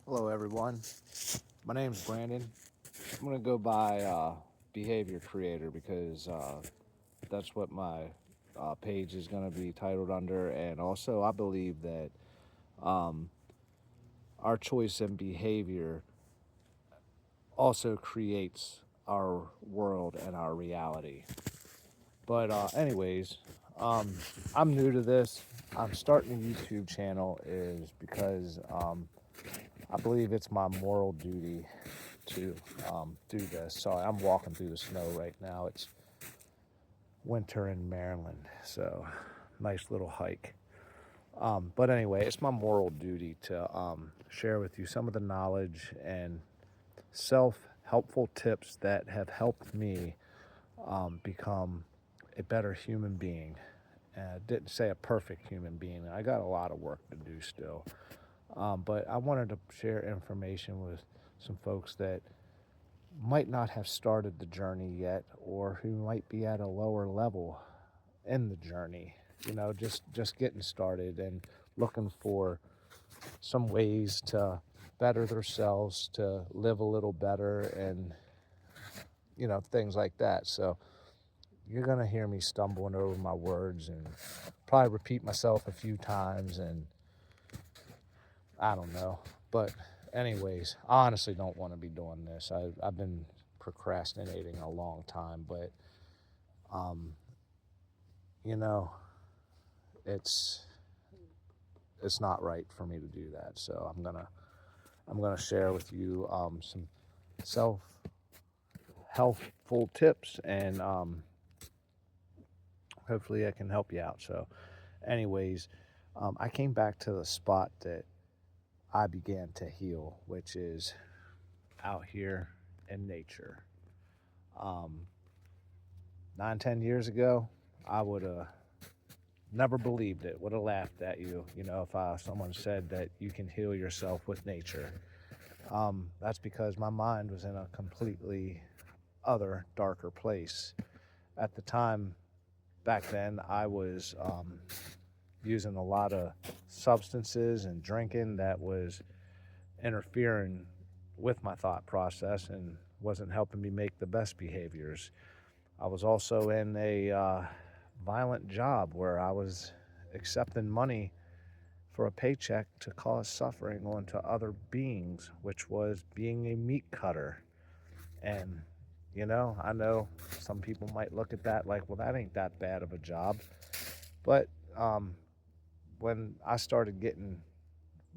Hello, everyone. My name's Brandon. I'm going to go by Behavior Creator because that's what my page is going to be titled under. And also, I believe that our choice in behavior also creates our world and our reality. But, anyways, um, I'm new to this. I'm starting a YouTube channel is because I believe it's my moral duty to do this. So I'm walking through the snow right now. It's winter in Maryland, so nice little hike. But anyway, it's my moral duty to share with you some of the knowledge and self-helpful tips that have helped me become a better human being. Didn't say a perfect human being. I got a lot of work to do still. But I wanted to share information with some folks that might not have started the journey yet or who might be at a lower level in the journey, just getting started and looking for some ways to better themselves, to live a little better, and things like that. So you're going to hear me stumbling over my words and probably repeat myself a few times, and I don't know. But anyways, I honestly don't want to be doing this. I've been procrastinating a long time, but um, you know, it's it's not right for me to do that. So I'm gonna share with you some self helpful tips, and hopefully I can help you out. So, anyways, I came back to the spot that I began to heal, which is out here in nature. Um, 9, 10 years ago, I would have never believed it. Would have laughed at you, if someone said that you can heal yourself with nature. That's because my mind was in a completely other, darker place. At the time, back then, I was using a lot of substances and drinking that was interfering with my thought process and wasn't helping me make the best behaviors. I was also in a violent job where I was accepting money for a paycheck to cause suffering onto other beings, which was being a meat cutter. And, I know some people might look at that like, well, that ain't that bad of a job. But um, when I started getting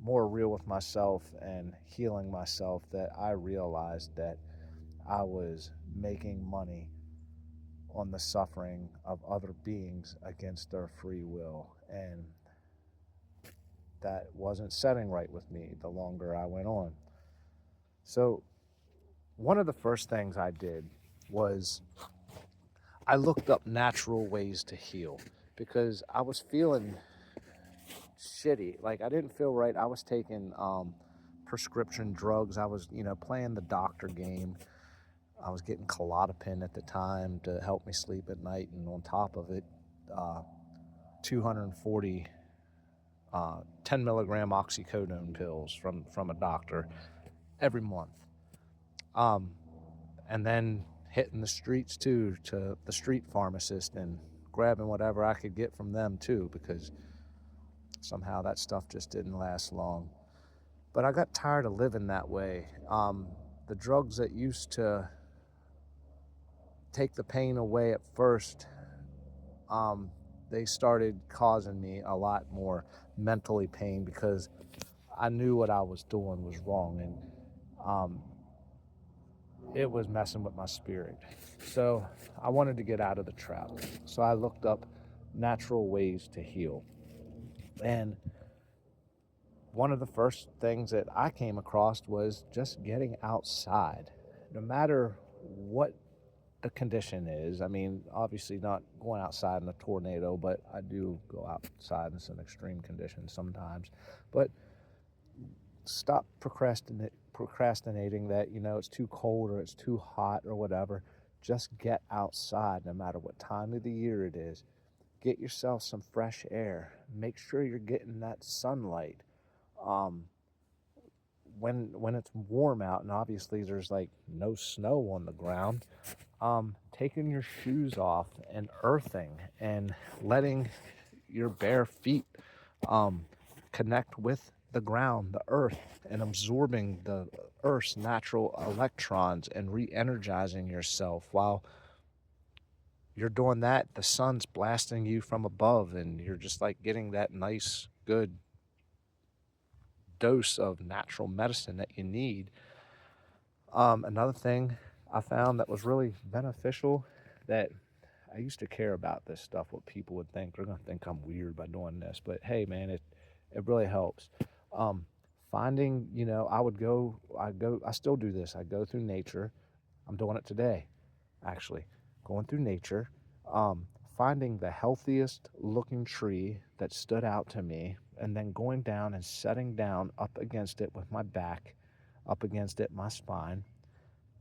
more real with myself and healing myself, that I realized that I was making money on the suffering of other beings against their free will. And that wasn't setting right with me the longer I went on. So, one of the first things I did was I looked up natural ways to heal because I was feeling shitty. Like, I didn't feel right. I was taking prescription drugs. I was, playing the doctor game. I was getting Klonopin at the time to help me sleep at night, and on top of it, uh, 240 10 milligram oxycodone pills from a doctor every month. Um, and then hitting the streets too, to the street pharmacist and grabbing whatever I could get from them too, because somehow that stuff just didn't last long. But I got tired of living that way. The drugs that used to take the pain away at first, um, they started causing me a lot more mentally pain because I knew what I was doing was wrong, and um, it was messing with my spirit. So I wanted to get out of the trap. So I looked up natural ways to heal. And one of the first things that I came across was just getting outside. No matter what the condition is, I mean, obviously not going outside in a tornado, but I do go outside in some extreme conditions sometimes. But stop procrastinating that, it's too cold or it's too hot or whatever. Just get outside no matter what time of the year it is. Get yourself some fresh air. Make sure you're getting that sunlight. Um, when it's warm out and obviously there's like no snow on the ground, taking your shoes off and earthing and letting your bare feet um, connect with the ground, the earth, and absorbing the earth's natural electrons and re-energizing yourself while you're doing that. The sun's blasting you from above and you're just like getting that nice good dose of natural medicine that you need. Another thing I found that was really beneficial, that I used to care about this stuff, what people would think. They're gonna think I'm weird by doing this, but hey, man, it really helps. Um, Finding, I still do this. I go through nature. I'm doing it today, actually, going through nature, um, finding the healthiest looking tree that stood out to me, and then going down and setting down up against it with my back, up against it, my spine,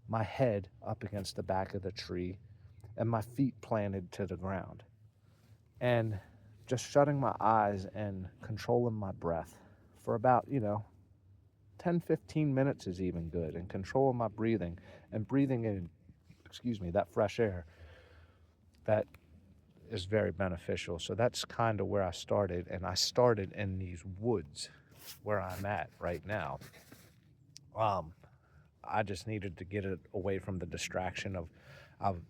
my head up against the back of the tree, and my feet planted to the ground. And just shutting my eyes and controlling my breath for about, 10, 15 minutes is even good, and controlling my breathing and breathing in, that fresh air. That is very beneficial. So that's kind of where I started. And I started in these woods where I'm at right now. Um, I just needed to get it away from the distraction of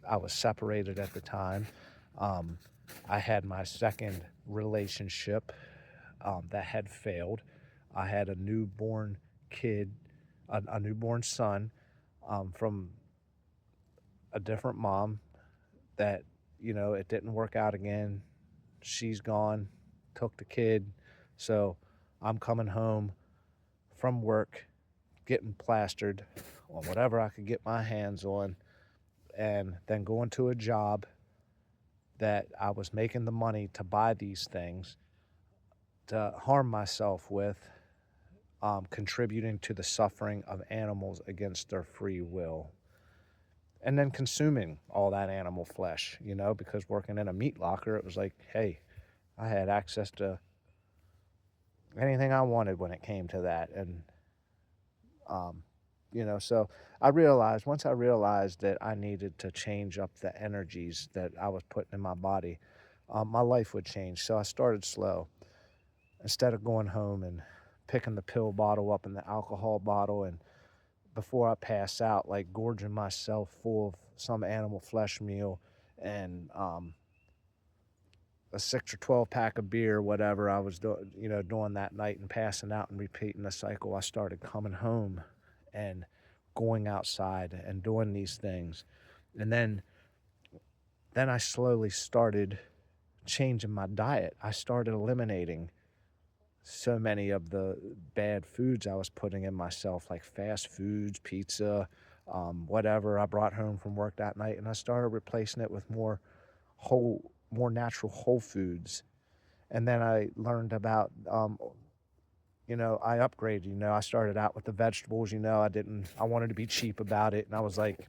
I was separated at the time. Um, I had my second relationship that had failed. I had a newborn kid, a newborn son from a different mom that, it didn't work out again. She's gone, took the kid. So I'm coming home from work, getting plastered on whatever I could get my hands on, and then going to a job that I was making the money to buy these things to harm myself with, contributing to the suffering of animals against their free will. And then consuming all that animal flesh, because working in a meat locker, it was like, hey, I had access to anything I wanted when it came to that. And, um, so once I realized that I needed to change up the energies that I was putting in my body, my life would change. So I started slow. Instead of going home and picking the pill bottle up and the alcohol bottle, and before I pass out, like gorging myself full of some animal flesh meal and a 6 or 12 pack of beer, whatever I was doing that night and passing out and repeating the cycle, I started coming home and going outside and doing these things. And then I slowly started changing my diet. I started eliminating so many of the bad foods I was putting in myself, like fast foods, pizza, whatever I brought home from work that night. And I started replacing it with more natural whole foods. And then I learned about, I upgraded, I started out with the vegetables, I wanted to be cheap about it. And I was like,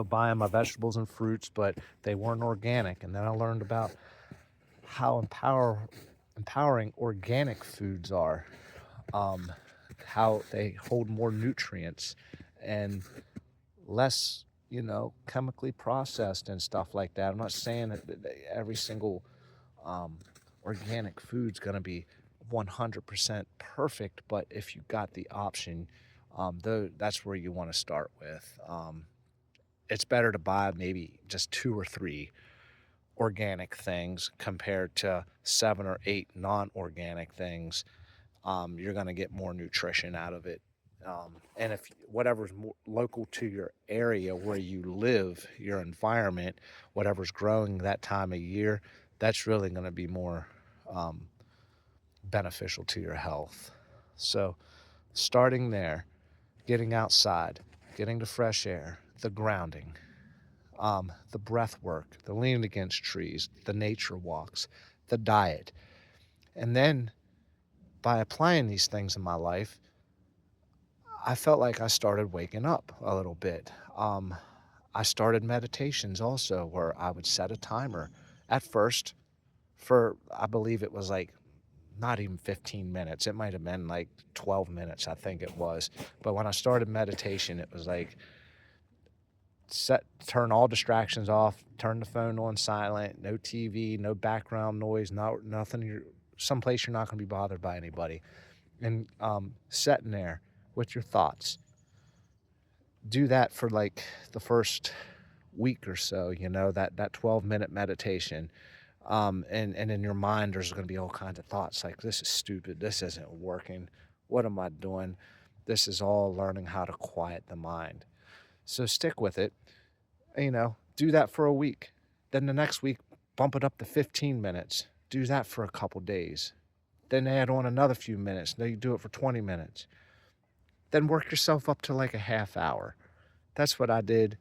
buying my vegetables and fruits, but they weren't organic. And then I learned about how empowering organic foods are, um, how they hold more nutrients and less, chemically processed and stuff like that. I'm not saying that every single organic food's going to be 100% perfect, but if you got the option, that's where you want to start with. It's better to buy maybe just 2 or 3 organic things compared to 7 or 8 non-organic things. You're going to get more nutrition out of it. And if whatever's more local to your area where you live, your environment, whatever's growing that time of year, that's really going to be more um, beneficial to your health. So starting there, getting outside, getting to fresh air, the grounding, the breath work, the leaning against trees, the nature walks, the diet. And then by applying these things in my life, I felt like I started waking up a little bit. I started meditations also where I would set a timer at first for, I believe it was like not even 15 minutes. It might have been like 12 minutes, I think it was. But when I started meditation, it was like turn all distractions off, turn the phone on silent, no TV, no background noise, nothing. You're someplace you're not going to be bothered by anybody, and sitting there with your thoughts. Do that for like the first week or so, that 12-minute meditation. And in your mind, there's going to be all kinds of thoughts like, this is stupid. This isn't working. What am I doing? This is all learning how to quiet the mind. So stick with it. Do that for a week. Then the next week, bump it up to 15 minutes. Do that for a couple days. Then add on another few minutes. Now you do it for 20 minutes. Then work yourself up to like a half hour. That's what I did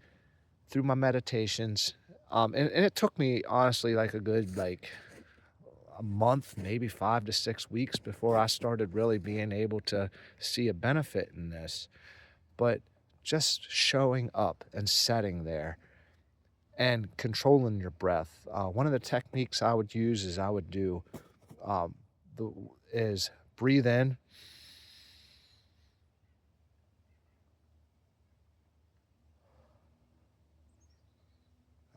through my meditations. And it took me honestly like a good a month, maybe 5 to 6 weeks before I started really being able to see a benefit in this. But just showing up and sitting there and controlling your breath. One of the techniques I would use is um, is breathe in,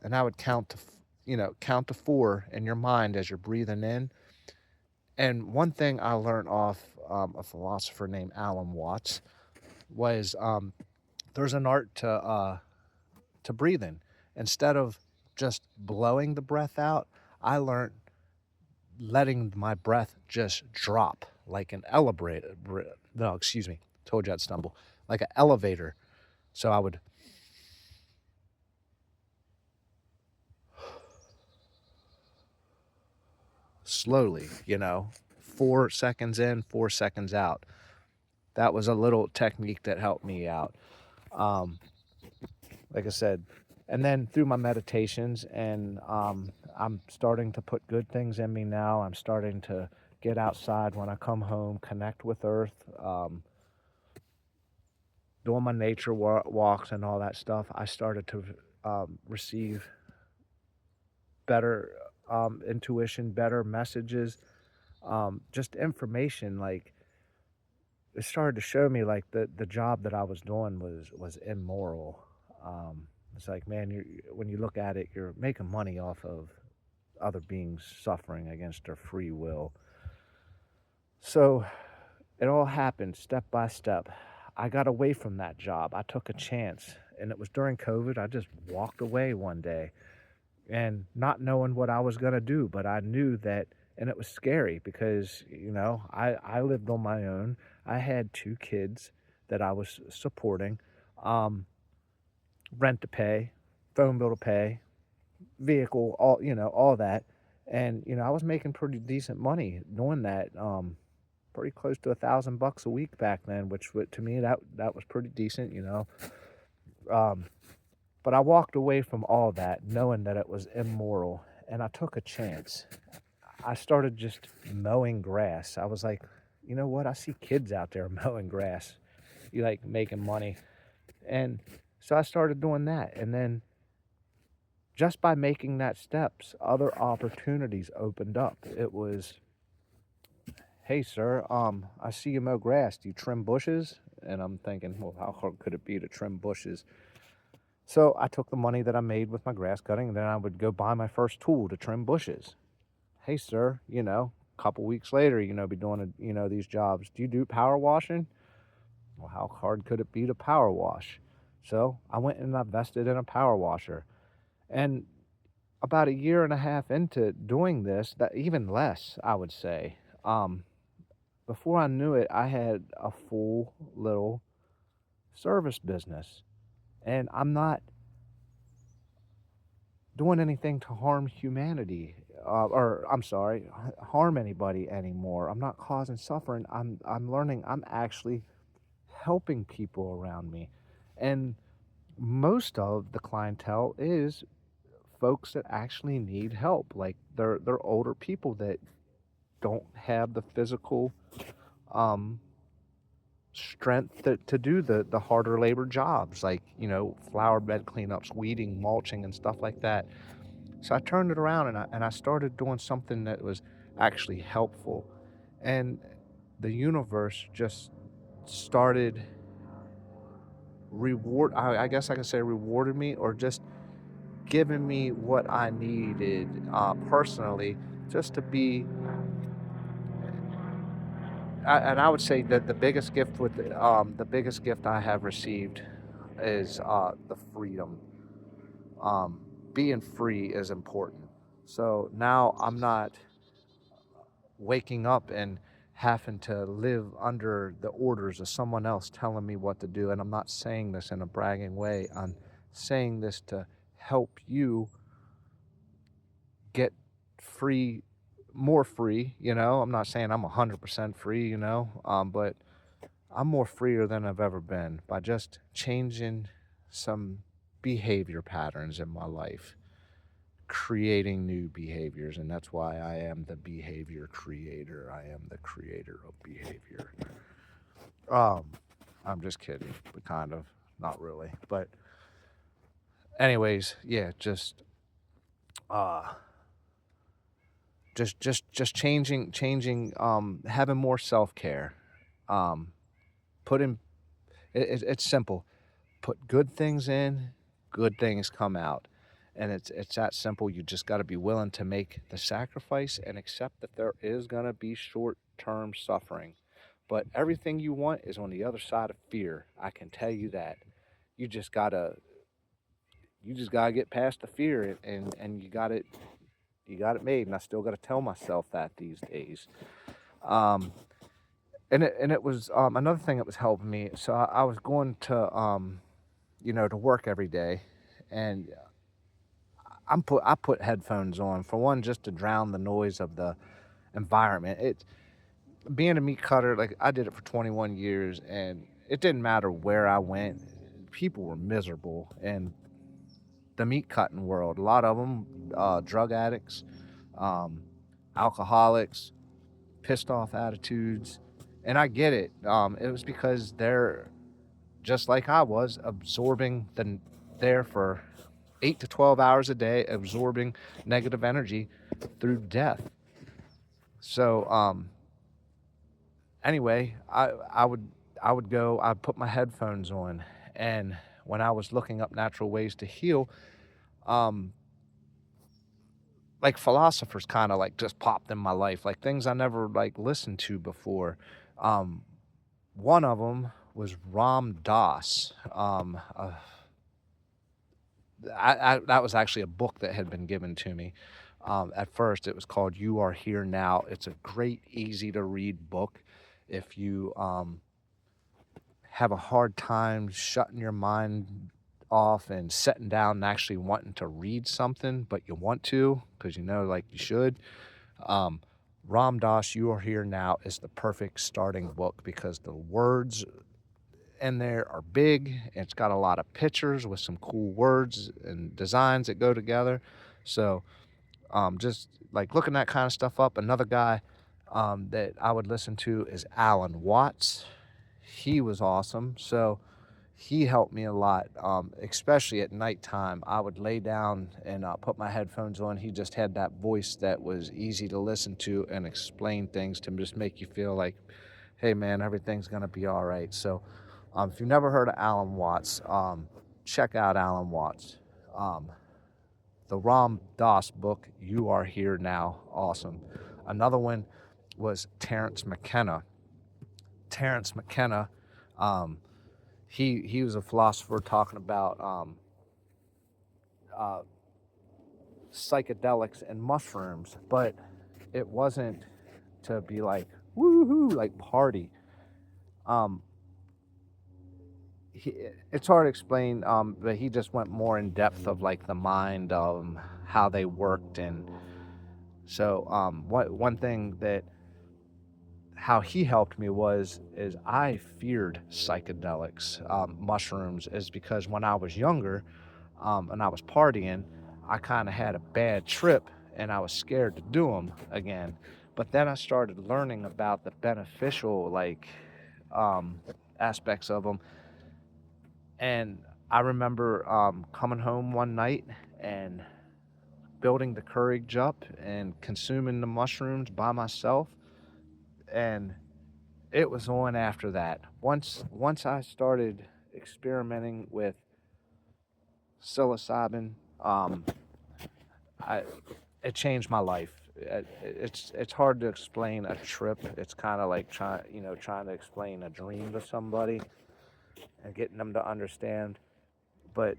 and I would count to four in your mind as you're breathing in. And one thing I learned off a philosopher named Alan Watts was there's an art to breathing. Instead of just blowing the breath out, I learned letting my breath just drop like an elevator. No, excuse me. Told you I'd stumble. Like an elevator. So I would slowly, 4 seconds in, 4 seconds out. That was a little technique that helped me out. Um, like I said, and then through my meditations, and I'm starting to put good things in me now. I'm starting to get outside when I come home, connect with earth, doing my nature walks and all that stuff. I started to receive better intuition, better messages, just information. Like, it started to show me like the job that I was doing was immoral. It's like, man, when you look at it, you're making money off of other beings suffering against their free will. So it all happened step by step. I got away from that job. I took a chance, and it was during COVID. I just walked away one day, and not knowing what I was going to do, but I knew that, and it was scary because, I lived on my own. I had 2 kids that I was supporting, um, rent to pay, phone bill to pay, vehicle, all that. And, I was making pretty decent money doing that, pretty close to $1,000 a week back then, which to me, that was pretty decent. Um, But I walked away from all that knowing that it was immoral, and I took a chance. I started just mowing grass. I was like, you know what? I see kids out there mowing grass, you like making money. And so I started doing that. And then just by making that steps, other opportunities opened up. It was, hey, sir, I see you mow grass. Do you trim bushes? And I'm thinking, well, how hard could it be to trim bushes? So I took the money that I made with my grass cutting, and then I would go buy my first tool to trim bushes. Hey, sir, a couple weeks later, be doing, these jobs. Do you do power washing? Well, how hard could it be to power wash? So I went and invested in a power washer. And about a year and a half into doing this, that even less, I would say, before I knew it, I had a full little service business. And I'm not doing anything to harm humanity, or I'm sorry, harm anybody anymore. I'm not causing suffering. I'm learning. I'm actually helping people around me, and most of the clientele is folks that actually need help. Like, they're older people that don't have the physical um strength to do the harder labor jobs, like, flower bed cleanups, weeding, mulching, and stuff like that. So I turned it around, and I started doing something that was actually helpful. And the universe just started I guess I can say rewarded me, or just giving me what I needed personally, just to be. And I would say that the biggest gift I have received is the freedom. Um, Being free is important. So now I'm not waking up and having to live under the orders of someone else telling me what to do. And I'm not saying this in a bragging way. I'm saying this to help you get free, more free. I'm not saying I'm 100% free, but I'm more freer than I've ever been by just changing some behavior patterns in my life, creating new behaviors. And that's why I am the behavior creator. I am the creator of behavior. Um, I'm just kidding, but kind of, not really. But anyways, yeah, uh just changing, having more self-care. Um putting it's simple. Put good things in, good things come out. And it's that simple. You just got to be willing to make the sacrifice and accept that there is going to be short-term suffering. But everything you want is on the other side of fear. I can tell you that. You just got to get past the fear, and you got it made. And I still got to tell myself that these days. Um and it was another thing that was helping me. So I was going to work every day, and I put headphones on, for one, just to drown the noise of the environment. Being a meat cutter, like, I did it for 21 years, and it didn't matter where I went. People were miserable, and the meat cutting world, a lot of them, drug addicts, um, alcoholics, pissed off attitudes. And I get it. It was because they're just like I was, absorbing there for 8 to 12 hours a day, absorbing negative energy through death. So anyway, I'd put my headphones on, and when I was looking up natural ways to heal, um like, philosophers kind of like just popped in my life, like things I never like listened to before. Um One of them was Ram Dass. That was actually a book that had been given to me. At first, it was called "You Are Here Now." It's a great, easy to read book. If you have a hard time shutting your mind off and sitting down and actually wanting to read something, but you want to because like you should. Um, Ram Dass, "You Are Here Now" is the perfect starting book because the words in there are big. It's got a lot of pictures with some cool words and designs that go together. So just like looking that kind of stuff up. Another guy that I would listen to is Alan Watts. He was awesome. So he helped me a lot, especially at nighttime. I would lay down and put my headphones on. He just had that voice that was easy to listen to and explain things to just make you feel like, hey man, everything's gonna be all right. So if you've never heard of Alan Watts, check out Alan Watts. Um, the Ram Dass book, "You Are Here Now," awesome. Another one was Terence McKenna. Terence McKenna, um, he was a philosopher talking about uh, psychedelics and mushrooms, but it wasn't to be like woohoo, like party. Um, he, it's hard to explain, but he just went more in depth of like the mind, how they worked. And so one thing that how he helped me is I feared psychedelics, mushrooms, is because when I was younger, and I was partying, I kind of had a bad trip and I was scared to do them again. But then I started learning about the beneficial, like, um, aspects of them. And I remember coming home one night and building the courage up and consuming the mushrooms by myself. And it was on after that. Once I started experimenting with psilocybin, I it changed my life. It's hard to explain a trip. It's kind of like trying to explain a dream to somebody and getting them to understand. But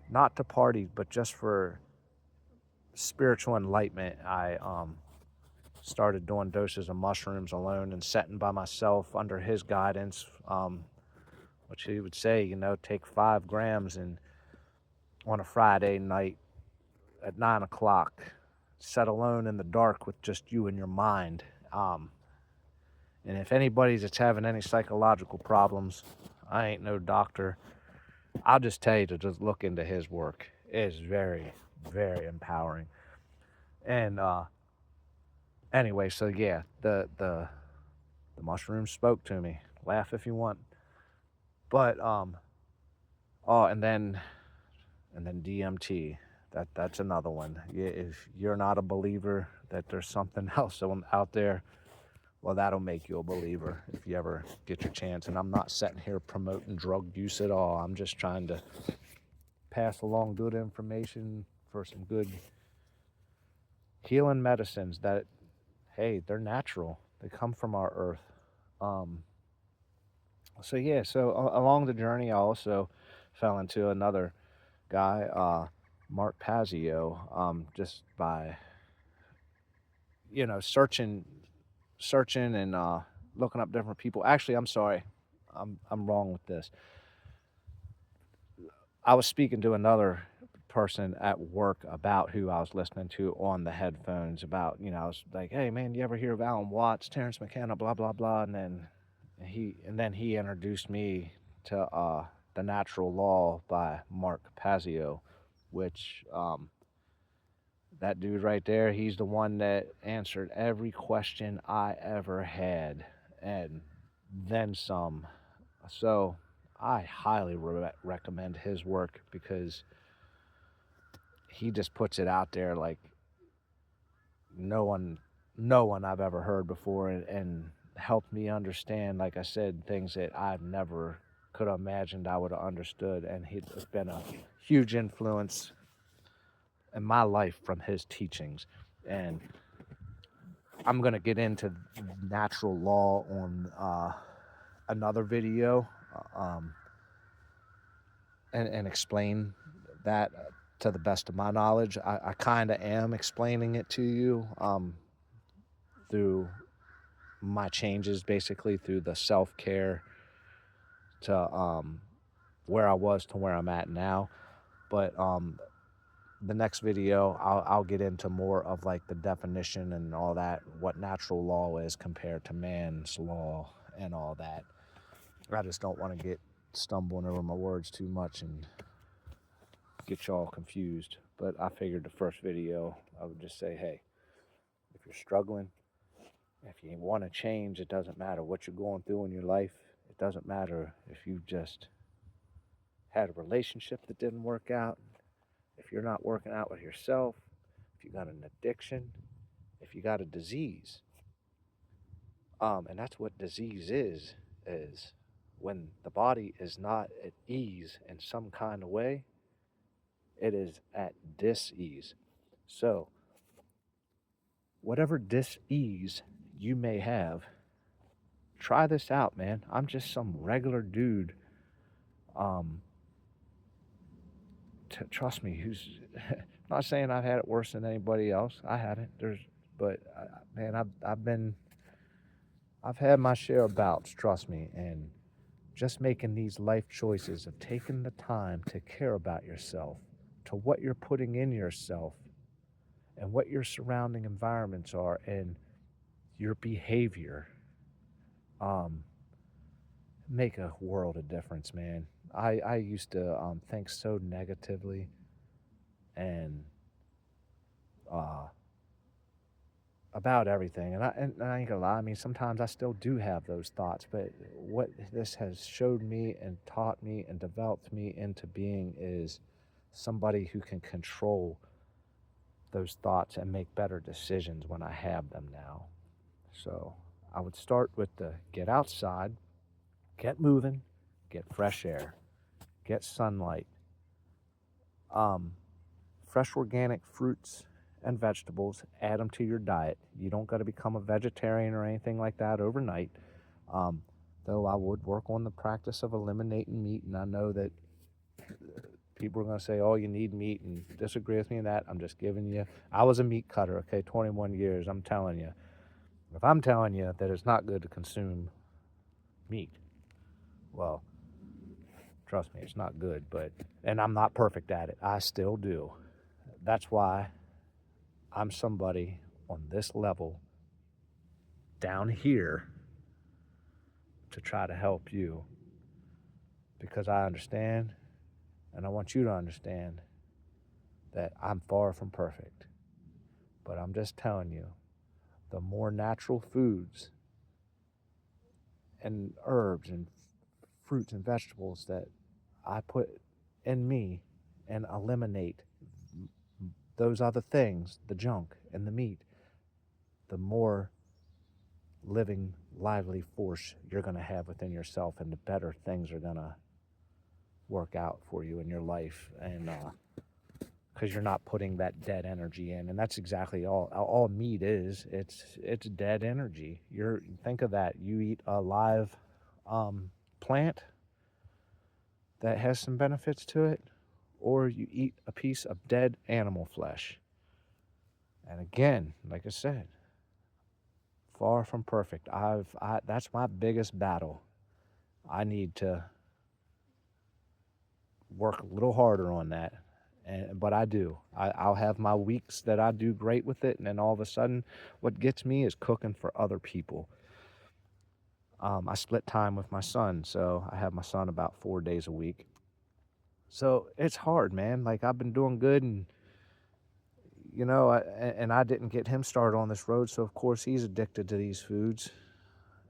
not to party, but just for spiritual enlightenment. I started doing doses of mushrooms alone and setting by myself under his guidance, which he would say, take 5 grams and on a Friday night at 9 o'clock, set alone in the dark with just you and your mind. And if anybody's that's having any psychological problems, I ain't no doctor. I'll just tell you to just look into his work. It is very, very empowering. And anyway, so yeah, the mushrooms spoke to me. Laugh if you want. But oh, and then DMT. That's another one. If you're not a believer that there's something else out there, well, that'll make you a believer if you ever get your chance. And I'm not sitting here promoting drug use at all. I'm just trying to pass along good information for some good healing medicines that, hey, they're natural. They come from our earth. So yeah, along the journey, I also fell into another guy, Mark Pazio, just by searching and looking up different people. Actually, I'm sorry, I'm wrong with this. I was speaking to another person at work about who I was listening to on the headphones. About I was like, hey man, you ever hear of Alan Watts, Terrence McKenna, blah blah blah, and then he introduced me to The Natural Law by Mark Pazio, which that dude right there, he's the one that answered every question I ever had and then some. So I highly recommend his work because he just puts it out there like no one I've ever heard before, and helped me understand, like I said, things that I've never could have imagined I would have understood. And he's been a huge influence in my life from his teachings. And I'm going to get into natural law on another video, and explain that to the best of my knowledge. I kind of am explaining it to you through my changes, basically through the self-care to where I was to where I'm at now. But the next video, I'll get into more of like the definition and all that, what natural law is compared to man's law and all that. I just don't want to get stumbling over my words too much and get y'all confused. But I figured the first video, I would just say, hey, if you're struggling, if you want to change, it doesn't matter what you're going through in your life. It doesn't matter if you just had a relationship that didn't work out, if you're not working out with yourself, if you got an addiction, if you got a disease. And that's what disease is when the body is not at ease in some kind of way, it is at dis-ease. So whatever dis-ease you may have, try this out, man. I'm just some regular dude. Trust me, who's not saying I've had it worse than anybody else. I haven't. Man, I've had my share of bouts. Trust me, and just making these life choices of taking the time to care about yourself, to what you're putting in yourself, and what your surrounding environments are, and your behavior, make a world of difference, man. I used to think so negatively and about everything, and I ain't gonna lie. I mean, sometimes I still do have those thoughts, but what this has showed me and taught me and developed me into being is somebody who can control those thoughts and make better decisions when I have them now. So I would start with the get outside, get moving, get fresh air, get sunlight, um, fresh organic fruits and vegetables, add them to your diet. You don't got to become a vegetarian or anything like that overnight. Um, though I would work on the practice of eliminating meat, and I know that people are going to say, oh, you need meat, and disagree with me in that. I'm just giving you, I was a meat cutter, okay, 21 years. I'm telling you, if I'm telling you that it's not good to consume meat, well, trust me, it's not good, and I'm not perfect at it. I still do. That's why I'm somebody on this level down here to try to help you, because I understand, and I want you to understand that I'm far from perfect. But I'm just telling you, the more natural foods and herbs and fruits and vegetables that I put in me and eliminate those other things, the junk and the meat, the more living, lively force you're going to have within yourself, and the better things are going to work out for you in your life. And because you're not putting that dead energy in, and that's exactly all meat is. It's dead energy. Think of that. You eat a live plant that has some benefits to it, or you eat a piece of dead animal flesh. And again, like I said, far from perfect. That's my biggest battle. I need to work a little harder on that. But I do. I'll have my weeks that I do great with it, and then all of a sudden, what gets me is cooking for other people. I split time with my son, so I have my son about 4 days a week. So it's hard, man. Like, I've been doing good, and and I didn't get him started on this road, so of course he's addicted to these foods,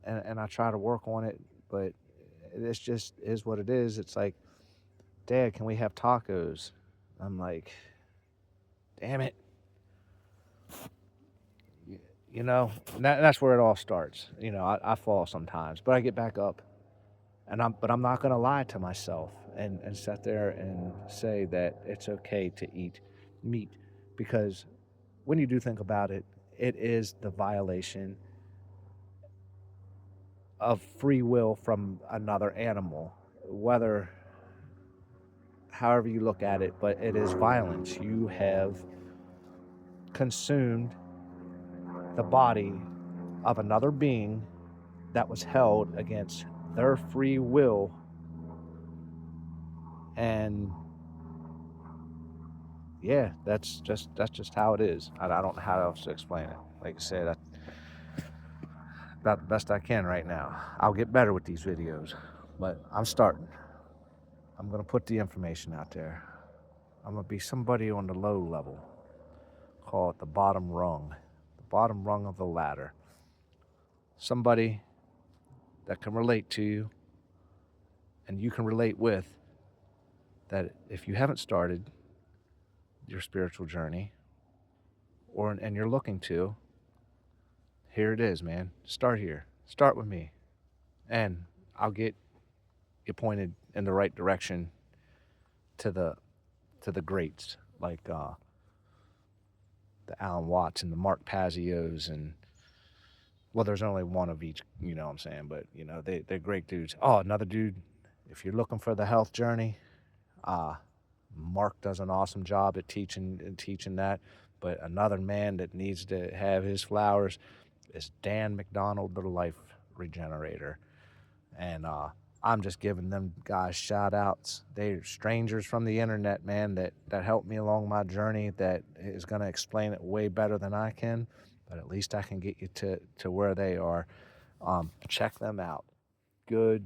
and I try to work on it, but it's just is what it is. It's like, Dad, can we have tacos? I'm like, damn it. That's where it all starts. I fall sometimes, but I get back up, but I'm not going to lie to myself and sit there and say that it's okay to eat meat, because when you do think about it, it is the violation of free will from another animal, however you look at it, but it is violence. You have consumed the body of another being that was held against their free will, and yeah, that's just how it is. I don't know how else to explain it. Like I said, that's about the best I can right now. I'll get better with these videos, but I'm starting. I'm gonna put the information out there. I'm gonna be somebody on the low level. Call it the bottom rung of the ladder. Somebody that can relate to you, and you can relate with, that if you haven't started your spiritual journey, and you're looking to, here it is, man. Start here. Start with me, and I'll get you pointed in the right direction to the greats, like the Alan Watts and the Mark Pazios, and well, there's only one of each, you know what I'm saying, but they're great dudes. Oh, another dude, if you're looking for the health journey, Mark does an awesome job at teaching that. But another man that needs to have his flowers is Dan McDonald, the Life Regenerator. And I'm just giving them guys shout outs. They're strangers from the internet, man, that helped me along my journey, that is going to explain it way better than I can. But at least I can get you to where they are. Check them out. Good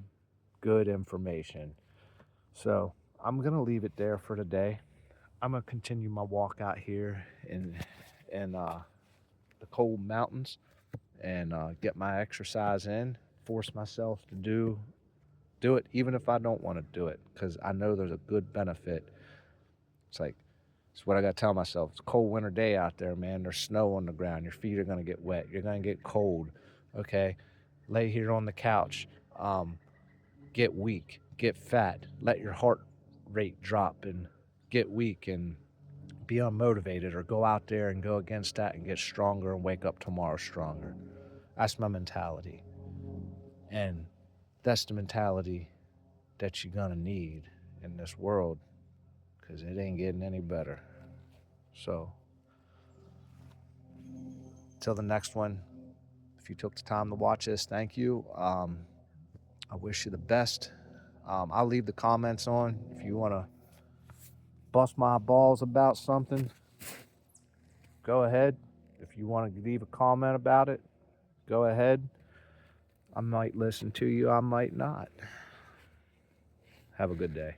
information. So I'm going to leave it there for today. I'm going to continue my walk out here in the cold mountains, and get my exercise in, force myself to do it even if I don't want to do it, because I know there's a good benefit. It's what I got to tell myself. It's a cold winter day out there, man. There's snow on the ground. Your feet are going to get wet. You're going to get cold. Okay, lay here on the couch, get weak, get fat, let your heart rate drop and get weak and be unmotivated, or go out there and go against that and get stronger and wake up tomorrow stronger. That's my mentality. And that's the mentality that you're gonna need in this world, because it ain't getting any better. So, till the next one, if you took the time to watch this, thank you. I wish you the best. I'll leave the comments on if you want to bust my balls about something. Go ahead. If you want to leave a comment about it, go ahead. I might listen to you, I might not. Have a good day.